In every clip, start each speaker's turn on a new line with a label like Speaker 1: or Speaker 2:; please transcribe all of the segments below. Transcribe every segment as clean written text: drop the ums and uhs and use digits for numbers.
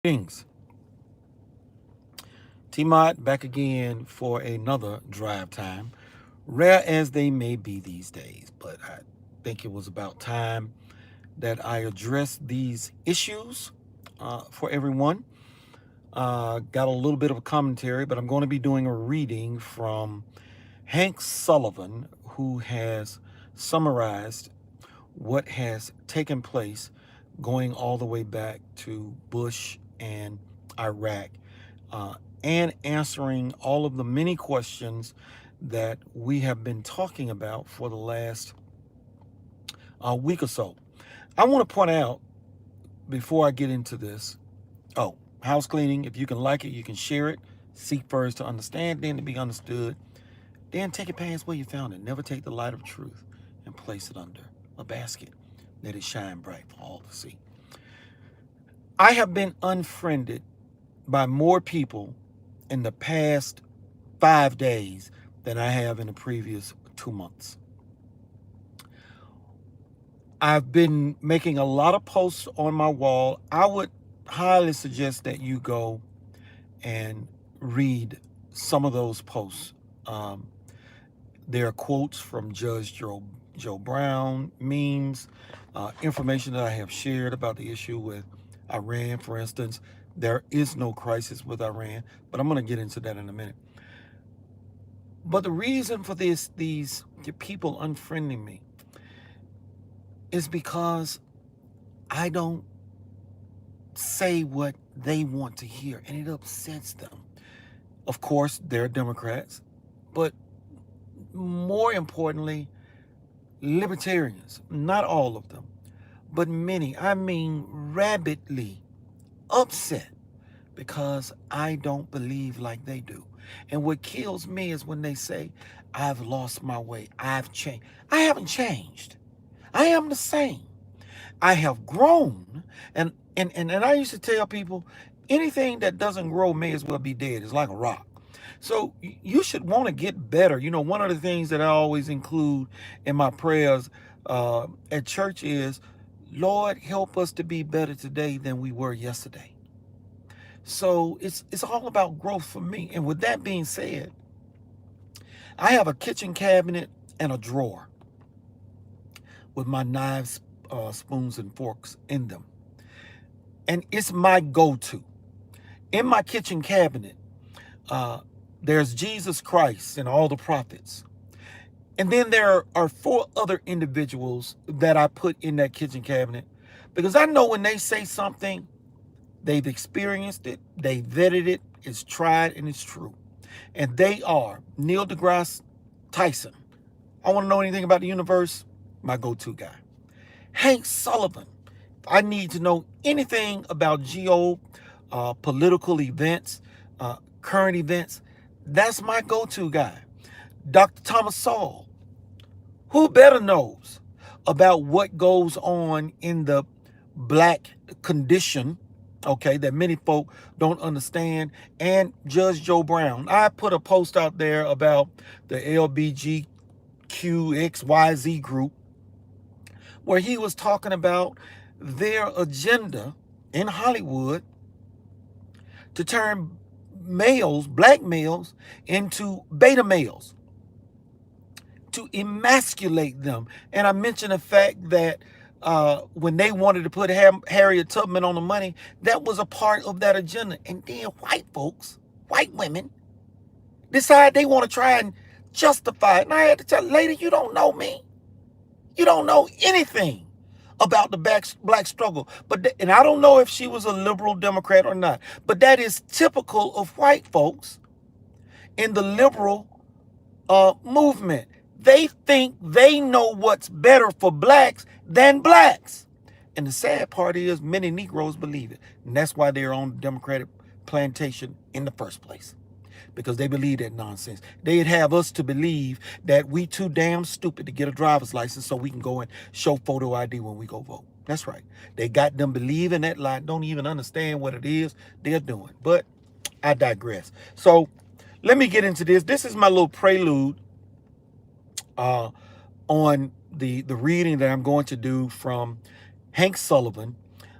Speaker 1: Things. T-Mod back again for another drive time, rare as they may be these days, but I think it was about time that I address these issues for everyone. Got a little bit of a commentary, but I'm going to be doing a reading from Hank Sullivan, who has summarized what has taken place going all the way back to Bush and Iraq, uh, and answering all of the many questions that we have been talking about for the last week or so. I want to point out before I get into this, house cleaning, if you can like it, you can share it. Seek first to understand, then to be understood. Then take it past where you found it. Never take the light of truth and place it under a basket. Let it shine bright for all to see. I have been unfriended by more people in the past 5 days than I have in the previous 2 months. I've been making a lot of posts on my wall. I would highly suggest that you go and read some of those posts. Um, there are quotes from Judge Joe Brown, memes, information that I have shared about the issue with Iran, for instance. There is no crisis with Iran, but I'm going to get into that in a minute. But the reason for these people unfriending me is because I don't say what they want to hear, and it upsets them. Of course, they're Democrats, but more importantly, libertarians, not all of them, but many, I mean rabidly upset because I don't believe like they do. And what kills me is when they say, I've lost my way, I've changed. I haven't changed. I am the same. I have grown. And I used to tell people, anything that doesn't grow may as well be dead. It's like a rock. So you should want to get better. You know, one of the things that I always include in my prayers at church is, Lord, help us to be better today than we were yesterday. So it's all about growth for me. And with that being said, I have a kitchen cabinet and a drawer with my knives, spoons, and forks in them. And it's my go-to. In my kitchen cabinet, there's Jesus Christ and all the prophets. And then there are 4 other individuals that I put in that kitchen cabinet because I know when they say something, they've experienced it, they vetted it, it's tried, and it's true. And they are Neil deGrasse Tyson. I want to know anything about the universe, my go-to guy. Hank Sullivan. I need to know anything about political events, current events. That's my go-to guy. Dr. Thomas Sowell. Who better knows about what goes on in the black condition, okay, that many folk don't understand, and Judge Joe Brown. I put a post out there about the LBGQXYZ group where he was talking about their agenda in Hollywood to turn males, black males, into beta males, to emasculate them. And I mentioned the fact that when they wanted to put Harriet Tubman on the money, that was a part of that agenda. And then white folks, white women, decide they want to try and justify it. And I had to tell the lady, you don't know me. You don't know anything about the black struggle. And I don't know if she was a liberal Democrat or not, but that is typical of white folks in the liberal movement. They think they know what's better for blacks than blacks. And the sad part is many Negroes believe it. And that's why they're on the Democratic plantation in the first place. Because they believe that nonsense. They'd have us to believe that we too damn stupid to get a driver's license so we can go and show photo ID when we go vote. That's right. They got them believing that lie, don't even understand what it is they're doing. But I digress. So let me get into this. This is my little prelude on the reading that I'm going to do from Hank Sullivan.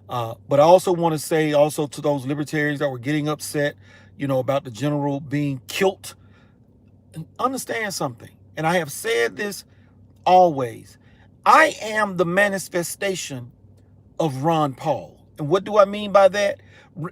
Speaker 1: But I also want to say also to those libertarians that were getting upset, about the general being killed, understand something. And I have said this always. I am the manifestation of Ron Paul. And what do I mean by that?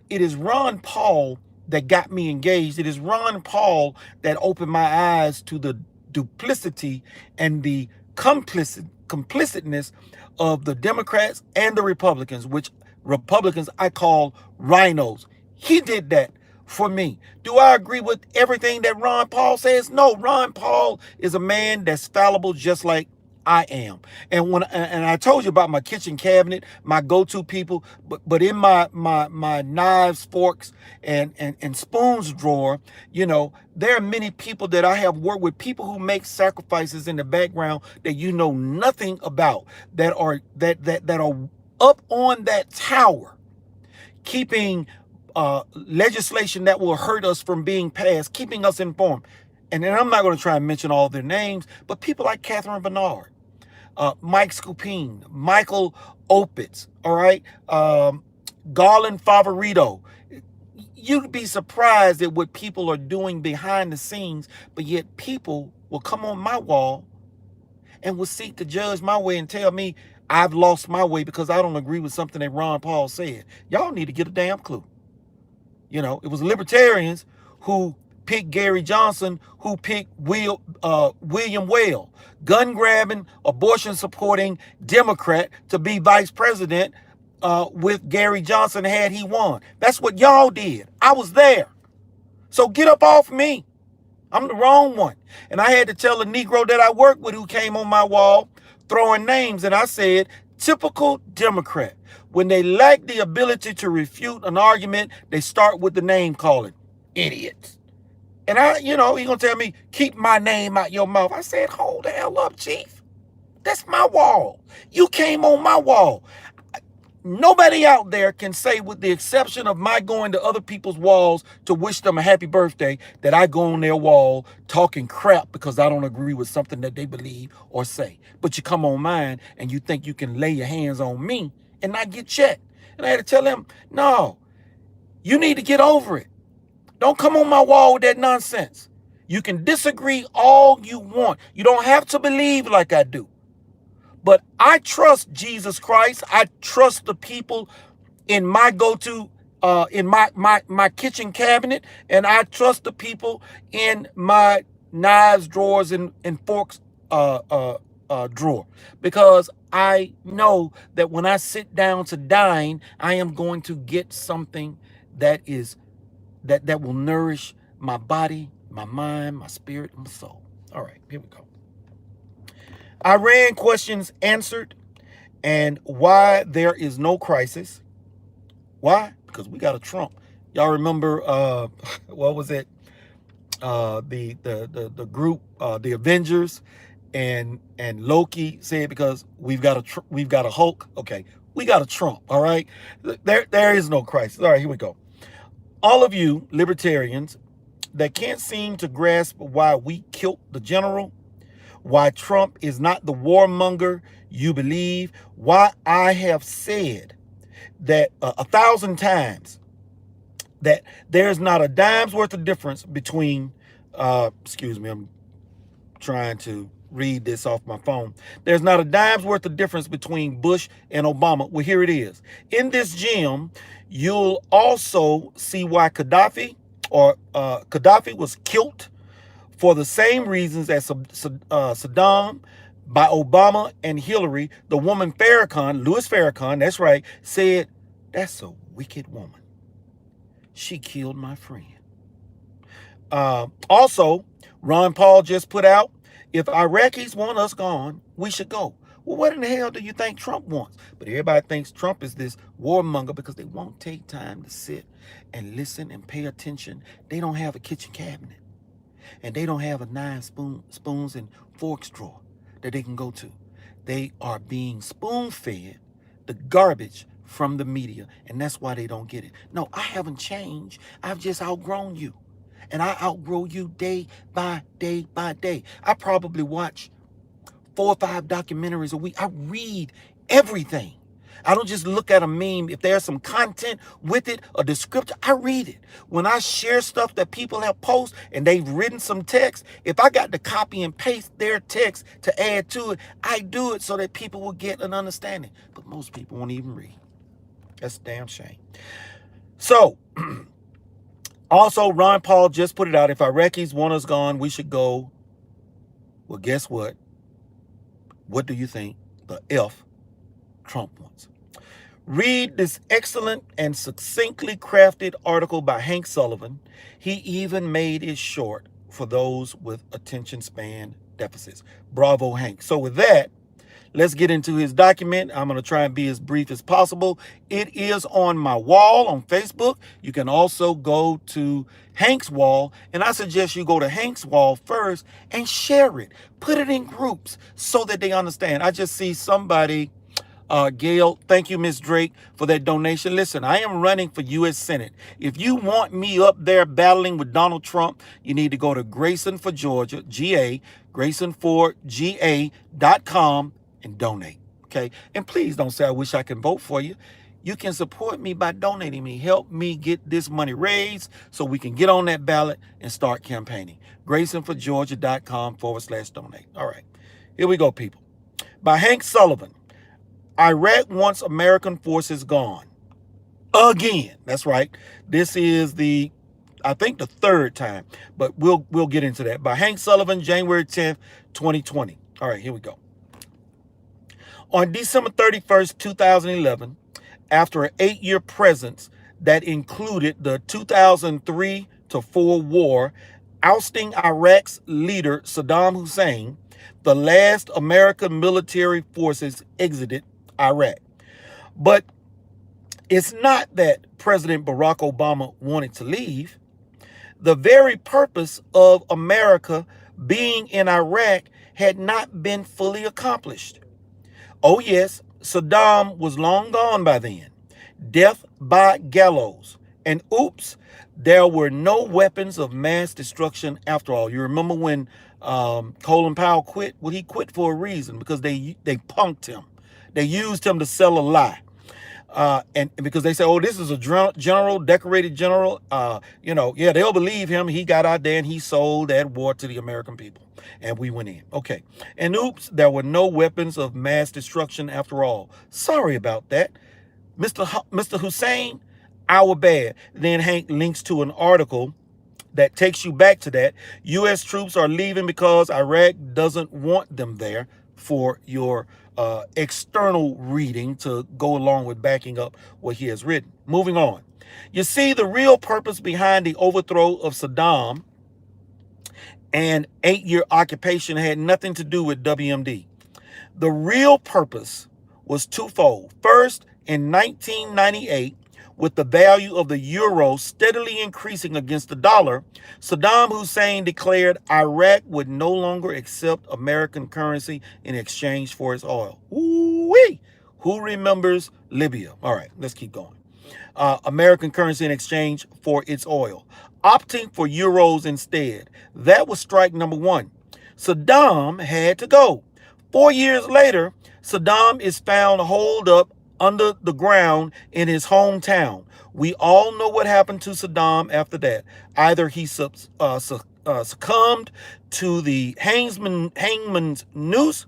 Speaker 1: It is Ron Paul that got me engaged. It is Ron Paul that opened my eyes to the duplicity and the complicitness of the Democrats and the Republicans, which Republicans I call rhinos. He did that for me. Do I agree with everything that Ron Paul says? No, Ron Paul is a man that's fallible just like I am. And I told you about my kitchen cabinet, my go-to people, but in my knives, forks, and spoons drawer, there are many people that I have worked with, people who make sacrifices in the background that you know nothing about, that are up on that tower, keeping legislation that will hurt us from being passed, keeping us informed. And then I'm not going to try and mention all their names, but people like Catherine Bernard, Mike Scupine, Michael Opitz, all right, Garland Favorito. You'd be surprised at what people are doing behind the scenes, but yet people will come on my wall and will seek to judge my way and tell me I've lost my way because I don't agree with something that Ron Paul said. Y'all need to get a damn clue. It was libertarians who picked Gary Johnson, who picked William Weld, gun-grabbing, abortion-supporting Democrat, to be vice president with Gary Johnson had he won. That's what y'all did. I was there. So get up off me. I'm the wrong one. And I had to tell a Negro that I worked with who came on my wall throwing names, and I said, typical Democrat. When they lack the ability to refute an argument, they start with the name calling. Idiots. And he gonna tell me, keep my name out your mouth. I said, hold the hell up, Chief. That's my wall. You came on my wall. Nobody out there can say, with the exception of my going to other people's walls to wish them a happy birthday, that I go on their wall talking crap because I don't agree with something that they believe or say. But you come on mine and you think you can lay your hands on me and not get checked. And I had to tell them, no, you need to get over it. Don't come on my wall with that nonsense. You can disagree all you want. You don't have to believe like I do. But I trust Jesus Christ. I trust the people in my go-to, in my kitchen cabinet, and I trust the people in my knives, drawers, and forks drawer, because I know that when I sit down to dine, I am going to get something that will nourish my body, my mind, my spirit, and my soul. All right, here we go. Iran questions answered, and why there is no crisis. Why? Because we got a Trump. Y'all remember what was it? The group, the Avengers, and Loki said, because we've got a Hulk. Okay, we got a Trump. All right, there is no crisis. All right, here we go. All of you libertarians that can't seem to grasp why we killed the general, why Trump is not the warmonger you believe, why I have said that 1,000 times that there's not a dime's worth of difference between, excuse me, I'm trying to read this off my phone. There's not a dime's worth of difference between Bush and Obama. Well, here it is. In this gym, you'll also see why Gaddafi was killed for the same reasons as Saddam by Obama and Hillary. The woman Louis Farrakhan, that's right, said, that's a wicked woman. She killed my friend. Also, Ron Paul just put out, if Iraqis want us gone, we should go. Well, what in the hell do you think Trump wants? But everybody thinks Trump is this warmonger because they won't take time to sit and listen and pay attention. They don't have a kitchen cabinet. And they don't have a knife, spoons, and forks drawer that they can go to. They are being spoon-fed the garbage from the media, and that's why they don't get it. No, I haven't changed. I've just outgrown you. And I outgrow you day by day by day. I probably watch 4 or 5 documentaries a week. I read everything. I don't just look at a meme. If there's some content with it, a descriptor, I read it. When I share stuff that people have posted and they've written some text, if I got to copy and paste their text to add to it, I do it so that people will get an understanding. But most people won't even read. That's a damn shame. So, also, Ron Paul just put it out. If Iraqis want us gone, we should go. Well, guess what? What do you think the F Trump wants? Read this excellent and succinctly crafted article by Hank Sullivan. He even made it short for those with attention span deficits. Bravo, Hank. So with that, let's get into his document. I'm going to try and be as brief as possible. It is on my wall on Facebook. You can also go to Hank's wall, and I suggest you go to Hank's wall first and share it. Put it in groups so that they understand. I just see somebody, Gail, thank you, Miss Drake, for that donation. Listen, I am running for U.S. Senate. If you want me up there battling with Donald Trump, you need to go to Grayson for Georgia, GA, GraysonForGA.com, and donate, okay? And please don't say, I wish I could vote for you. You can support me by donating me. Help me get this money raised so we can get on that ballot and start campaigning. GraysonForGeorgia.com/donate. All right, here we go, people. By Hank Sullivan. Iraq wants American forces gone. Again. That's right. This is I think the third time, but we'll get into that. By Hank Sullivan, January 10th, 2020. All right, here we go. On December 31st, 2011, after an 8-year presence that included the 2003 to 4 war, ousting Iraq's leader Saddam Hussein, the last American military forces exited Iraq. But it's not that President Barack Obama wanted to leave. The very purpose of America being in Iraq had not been fully accomplished. Oh yes, Saddam was long gone by then. Death by gallows. And oops, there were no weapons of mass destruction after all. You remember when Colin Powell quit? Well, he quit for a reason, because they punked him. They used him to sell a lie. And because they say, oh, this is a general, decorated general, yeah, they'll believe him. He got out there and he sold that war to the American people. And we went in. Okay. And oops, there were no weapons of mass destruction after all. Sorry about that. Mr. Hussein, our bad. Then Hank links to an article that takes you back to that. U.S. troops are leaving because Iraq doesn't want them there, for your external reading to go along with backing up what he has written. Moving on. You see, the real purpose behind the overthrow of Saddam and 8-year occupation had nothing to do with WMD. The real purpose was twofold. First, in 1998, with the value of the euro steadily increasing against the dollar, Saddam Hussein declared Iraq would no longer accept American currency in exchange for its oil. Ooh-wee! Who remembers Libya? All right, let's keep going. American currency in exchange for its oil, opting for euros instead. That was strike number one. Saddam had to go. 4 years later, Saddam is found holed up under the ground in his hometown. We all know what happened to Saddam after that. Either he succumbed to the hangman's noose,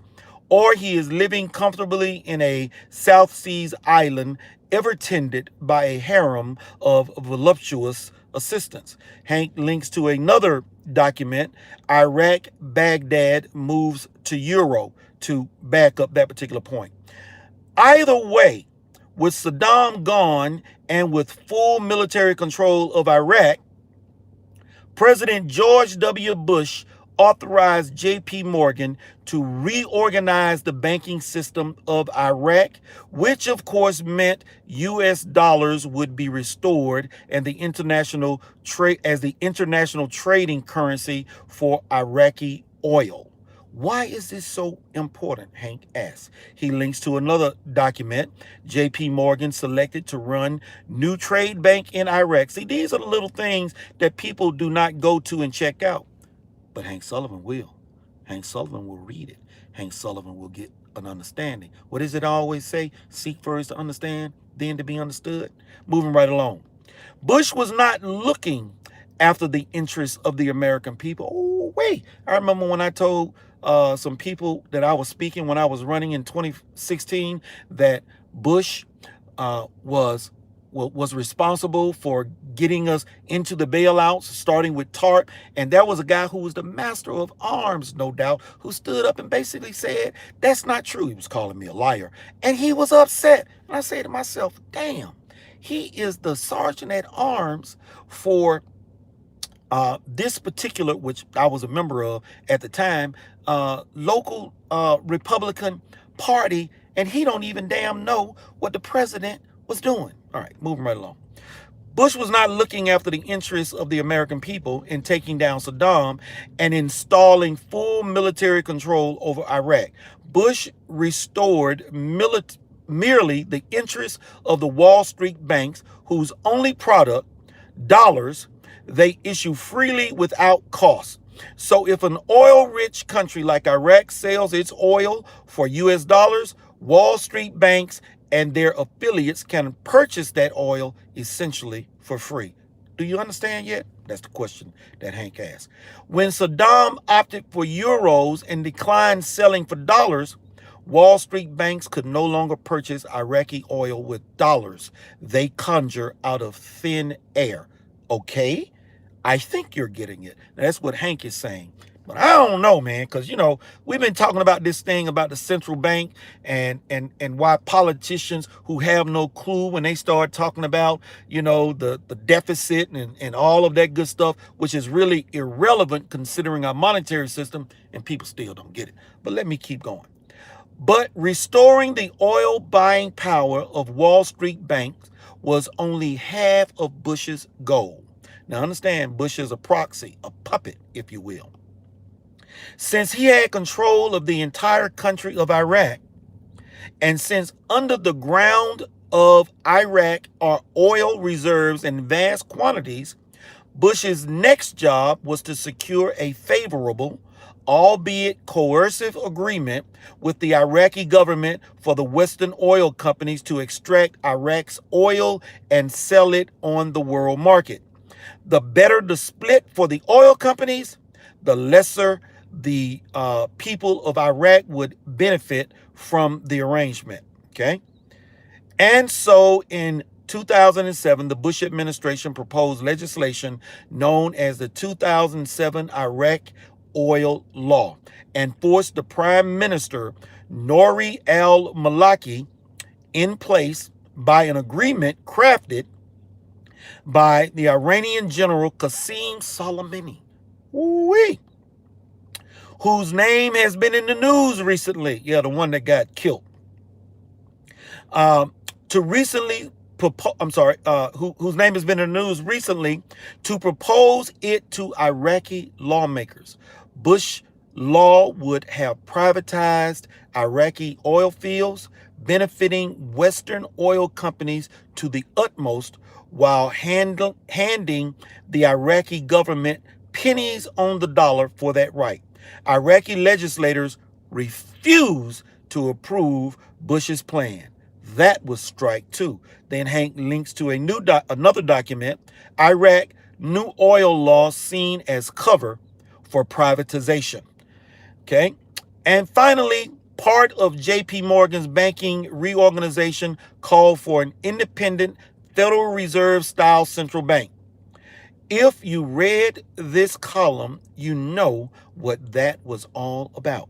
Speaker 1: or he is living comfortably in a South Seas island, ever tended by a harem of voluptuous assistants. Hank links to another document, Iraq Baghdad moves to euro, to back up that particular point. Either way, with Saddam gone and with full military control of Iraq, President George W. Bush authorized J.P. Morgan to reorganize the banking system of Iraq, which of course meant U.S. dollars would be restored and the international trading currency for Iraqi oil. Why is this so important? Hank asks. He links to another document J.P. Morgan selected to run new trade bank in Iraq. See, these are the little things that people do not go to and check out. But Hank Sullivan will. Hank Sullivan will read it. Hank Sullivan will get an understanding. What does it always say? Seek first to understand, then to be understood. Moving right along. Bush was not looking after the interests of the American people. Oh, wait. I remember when I told some people that I was speaking when I was running in 2016 that Bush was responsible for getting us into the bailouts, starting with TARP. And there was a guy who was the master of arms, no doubt, who stood up and basically said, that's not true. He was calling me a liar. And he was upset. And I said to myself, damn, he is the sergeant at arms for this particular, which I was a member of at the time, local Republican Party, and he don't even damn know what the president was doing. All right, moving right along. Bush was not looking after the interests of the American people in taking down Saddam and installing full military control over Iraq. Bush restored merely the interests of the Wall Street banks, whose only product, dollars, they issue freely without cost. So if an oil-rich country like Iraq sells its oil for US dollars, Wall Street banks and their affiliates can purchase that oil essentially for free. Do you understand yet? That's the question that Hank asked. When Saddam opted for euros and declined selling for dollars, Wall Street banks could no longer purchase Iraqi oil with dollars they conjure out of thin air. Okay? I think you're getting it. That's what Hank is saying. But I don't know, man, because, you know, we've been talking about this thing about the central bank and why politicians who have no clue when they start talking about, you know, the deficit and all of that good stuff, which is really irrelevant considering our monetary system, and people still don't get it. But let me keep going. But restoring the oil buying power of Wall Street banks was only half of Bush's goal. Now understand, Bush is a proxy, a puppet, if you will. Since he had control of the entire country of Iraq, and since under the ground of Iraq are oil reserves in vast quantities, Bush's next job was to secure a favorable, albeit coercive, agreement with the Iraqi government for the Western oil companies to extract Iraq's oil and sell it on the world market. The better the split for the oil companies, the lesser the people of Iraq would benefit from the arrangement, okay? And so in 2007, the Bush administration proposed legislation known as the 2007 Iraq Oil Law and forced the Prime Minister, Nouri al-Maliki, in place by an agreement crafted by the Iranian General Qasem Soleimani, whose name has been in the news recently. Yeah, the one that got killed. Whose name has been in the news recently, to propose it to Iraqi lawmakers. Bush law would have privatized Iraqi oil fields, benefiting Western oil companies to the utmost, while handing the Iraqi government pennies on the dollar for that right. Iraqi legislators refused to approve Bush's plan. That was strike two. Then Hank links to another document, Iraq New Oil Law seen as cover for privatization. Okay? And finally, part of JP Morgan's banking reorganization called for an independent Federal Reserve style central bank. If you read this column, you know what that was all about.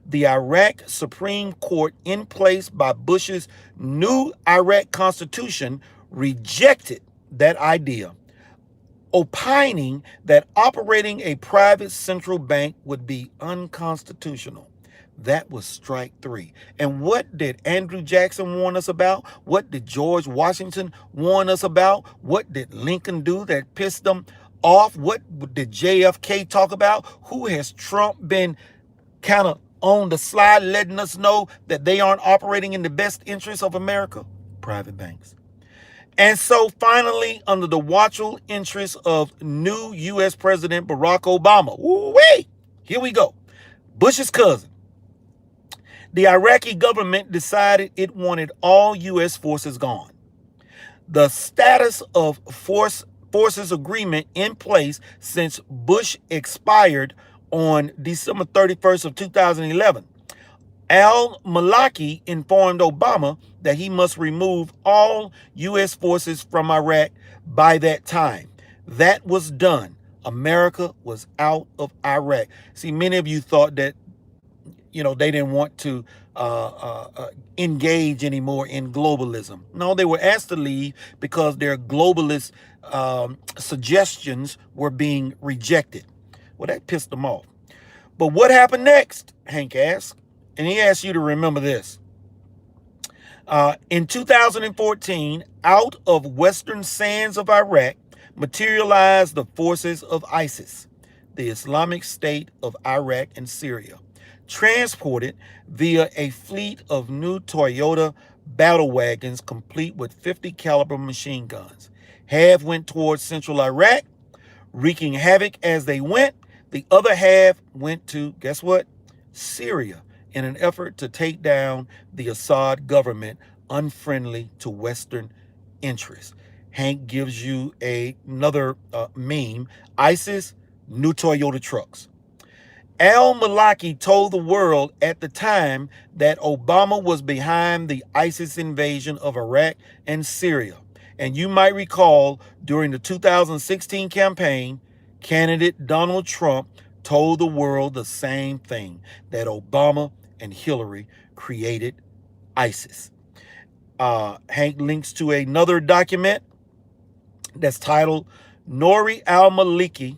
Speaker 1: The Iraq Supreme Court, in place by Bush's new Iraq Constitution, rejected that idea, opining that operating a private central bank would be unconstitutional. That was strike three. And what did Andrew Jackson warn us about? What did George Washington warn us about? What did Lincoln do that pissed them off? What did JFK talk about? Who has Trump been kind of on the slide letting us know that they aren't operating in the best interest of America? Private banks. And so finally, under the watchful interest of new U.S. President Barack Obama, here we go, Bush's cousin, The Iraqi government decided it wanted all U.S. forces gone. The status of forces agreement in place since Bush expired on December 31st of 2011. Al-Maliki informed Obama that he must remove all U.S. forces from Iraq by that time. That was done. America was out of Iraq. See, many of you thought that, they didn't want to engage anymore in globalism. No, they were asked to leave because their globalist suggestions were being rejected. Well, that pissed them off. But what happened next? Hank asked. And he asked you to remember this. In 2014, out of western sands of Iraq materialized the forces of ISIS, the Islamic State of Iraq and Syria, transported via a fleet of new Toyota battle wagons complete with 50 caliber machine guns. Half went towards central Iraq, wreaking havoc as they went. The other half went to, guess what? Syria, in an effort to take down the Assad government unfriendly to Western interests. Hank gives you another meme. ISIS, new Toyota trucks. Al-Maliki told the world at the time that Obama was behind the ISIS invasion of Iraq and Syria. And you might recall during the 2016 campaign, candidate Donald Trump told the world the same thing, that Obama and Hillary created ISIS. Hank links to another document that's titled Nouri al-Maliki,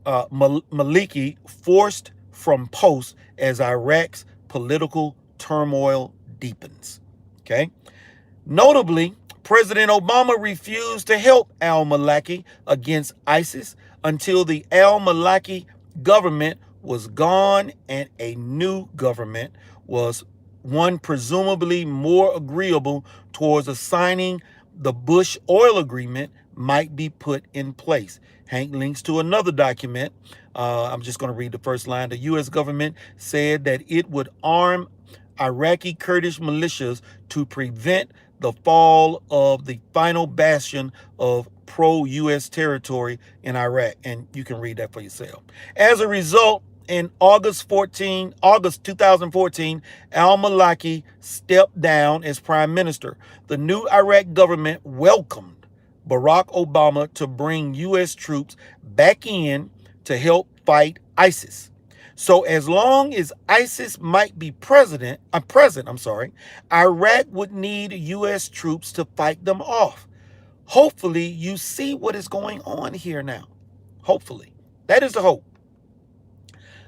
Speaker 1: Maliki forced from post as Iraq's political turmoil deepens. Okay. Notably, President Obama refused to help al-Maliki against ISIS until the al-Maliki government was gone and a new government was one presumably more agreeable towards assigning the Bush oil agreement might be put in place. Hank links to another document. I'm just going to read the first line. The U.S. government said that it would arm Iraqi Kurdish militias to prevent the fall of the final bastion of pro-U.S. territory in Iraq. And you can read that for yourself. As a result, in August 2014, al-Maliki stepped down as prime minister. The new Iraq government welcomed Barack Obama to bring U.S. troops back in to help fight ISIS. So as long as ISIS might be present, Iraq would need U.S. troops to fight them off. Hopefully, you see what is going on here now. Hopefully. That is the hope.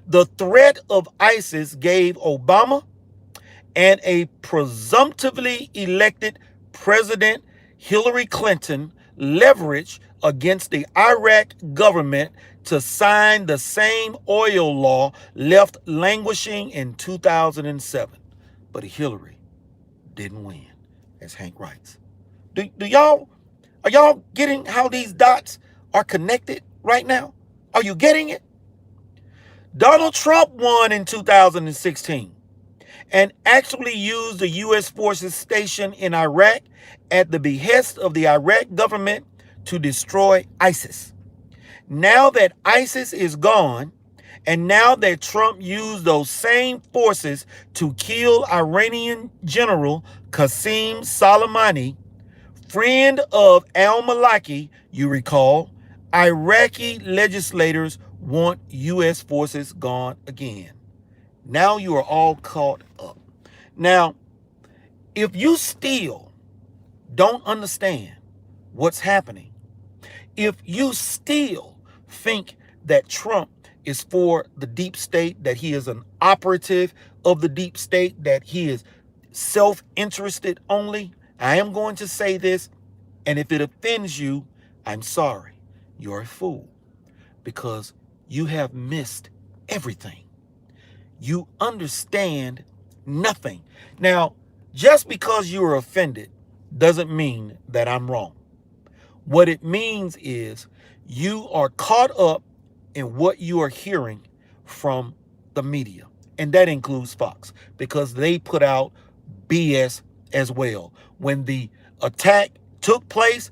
Speaker 1: The threat of ISIS gave Obama and a presumptively elected President Hillary Clinton leverage against the Iraq government to sign the same oil law left languishing in 2007. But Hillary didn't win, as Hank writes. Are y'all getting how these dots are connected right now? Are you getting it? Donald Trump won in 2016 and actually used the U.S. forces stationed in Iraq at the behest of the Iraq government to destroy ISIS. Now that ISIS is gone, and now that Trump used those same forces to kill Iranian General Qasem Soleimani, friend of al-Maliki, you recall, Iraqi legislators want U.S. forces gone again. Now you are all caught up. Now, if you still don't understand what's happening, if you still think that Trump is for the deep state, that he is an operative of the deep state, that he is self-interested only, I am going to say this, and if it offends you, I'm sorry. You're a fool, because you have missed everything. You understand nothing. Now, just because you are offended doesn't mean that I'm wrong. What it means is you are caught up in what you are hearing from the media And that includes Fox, because they put out BS as well. When the attack took place,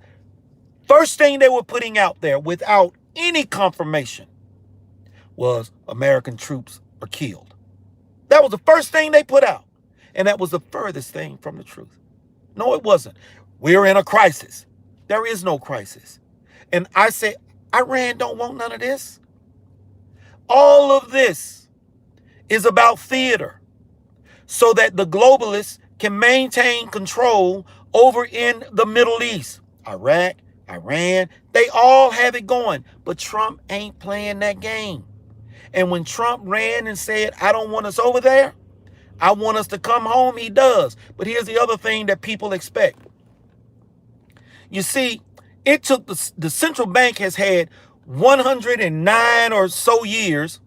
Speaker 1: first thing they were putting out there without any confirmation was American troops are killed. That was the first thing they put out. And that was the furthest thing from the truth. No, it wasn't. We're in a crisis. There is no crisis. And I say, Iran don't want none of this. All of this is about theater, so that the globalists can maintain control over in the Middle East. Iraq, Iran, they all have it going. But Trump ain't playing that game. And when Trump ran and said, I don't want us over there, I want us to come home, he does. But here's the other thing that people expect. You see, it took the central bank has had 109 or so years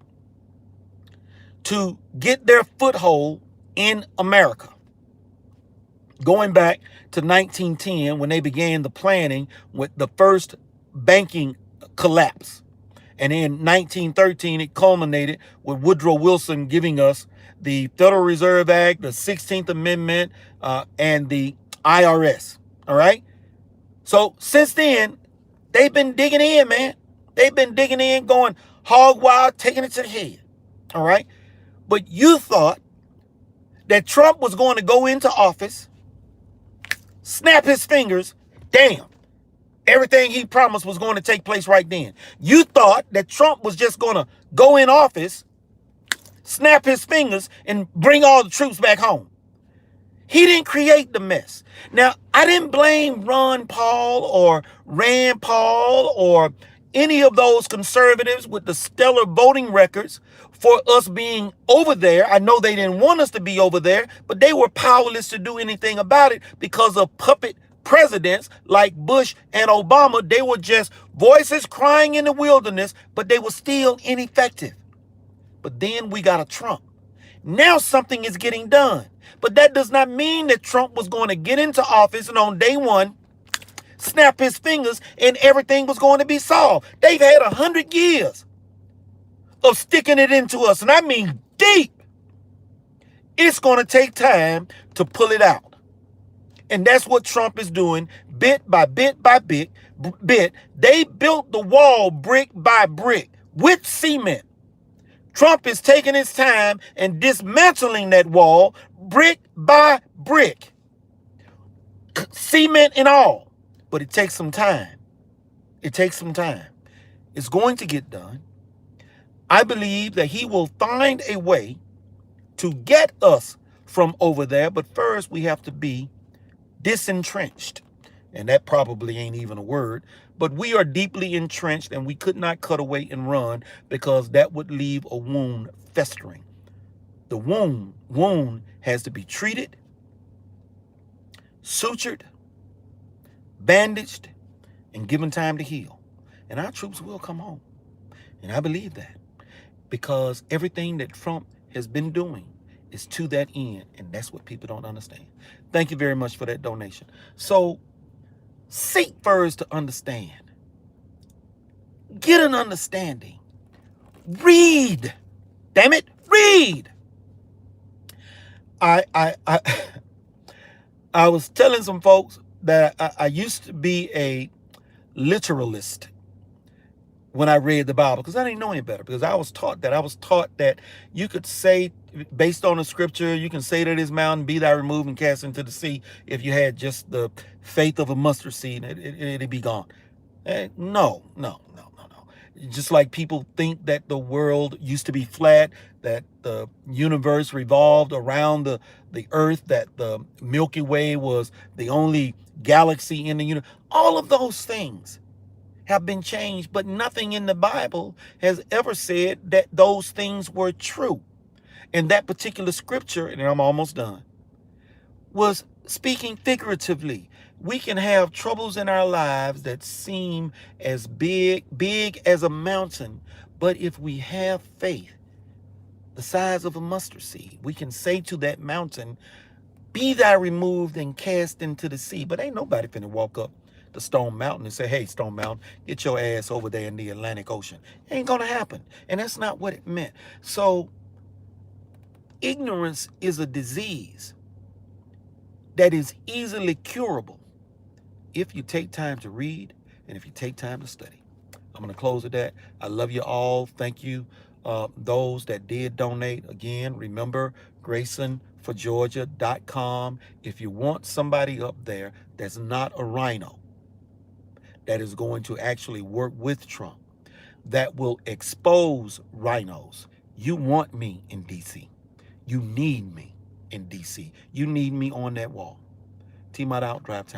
Speaker 1: to get their foothold in America. Going back to 1910, when they began the planning with the first banking collapse. And in 1913, it culminated with Woodrow Wilson giving us the Federal Reserve Act, the 16th Amendment, and the IRS. All right? So since then, they've been digging in, man. They've been digging in, going hog wild, taking it to the head. All right? But you thought that Trump was going to go into office, snap his fingers, damn, everything he promised was going to take place right then. You thought that Trump was just going to go in office, snap his fingers, and bring all the troops back home. He didn't create the mess. Now, I didn't blame Ron Paul or Rand Paul or any of those conservatives with the stellar voting records for us being over there. I know they didn't want us to be over there, but they were powerless to do anything about it because of puppet presidents like Bush and Obama. They were just voices crying in the wilderness, but they were still ineffective. But then we got a Trump. Now something is getting done. But that does not mean that Trump was going to get into office and on day one, snap his fingers and everything was going to be solved. They've had 100 years of sticking it into us. And I mean deep. It's going to take time to pull it out. And that's what Trump is doing bit by bit by bit. They built the wall brick by brick with cement. Trump is taking his time and dismantling that wall brick by brick. Cement and all. But it takes some time. It takes some time. It's going to get done. I believe that he will find a way to get us from over there. But first, we have to be disentrenched. And that probably ain't even a word. But we are deeply entrenched, and we could not cut away and run because that would leave a wound festering. The wound has to be treated, sutured, bandaged, and given time to heal. And our troops will come home. And I believe that because everything that Trump has been doing is to that end. And that's what people don't understand. Thank you very much for that donation. So seek first to understand. Get an understanding. Read. Damn it, read. I was telling some folks that I used to be a literalist when I read the Bible, because I didn't know any better, because I was taught that you could say, based on the scripture, you can say to this mountain, be thou removed and cast into the sea. If you had just the faith of a mustard seed, it'd be gone. No. Just like people think that the world used to be flat, that the universe revolved around the earth, that the Milky Way was the only galaxy in the universe. All of those things have been changed, but nothing in the Bible has ever said that those things were true. And that particular scripture, and I'm almost done, was speaking figuratively. We can have troubles in our lives that seem as big as a mountain, but if we have faith the size of a mustard seed, we can say to that mountain, be thou removed and cast into the sea. But ain't nobody finna walk up the Stone Mountain and say, hey, Stone Mountain, get your ass over there in the Atlantic Ocean. It ain't gonna happen. And that's not what it meant. So Ignorance is a disease that is easily curable if you take time to read and if you take time to study. I'm going to close with that. I love you all. Thank you. Those that did donate, again, remember GraysonForGeorgia.com. If you want somebody up there that's not a rhino, that is going to actually work with Trump, that will expose rhinos. You want me in DC. You need me in DC. You need me on that wall. T-Mod out, drive time.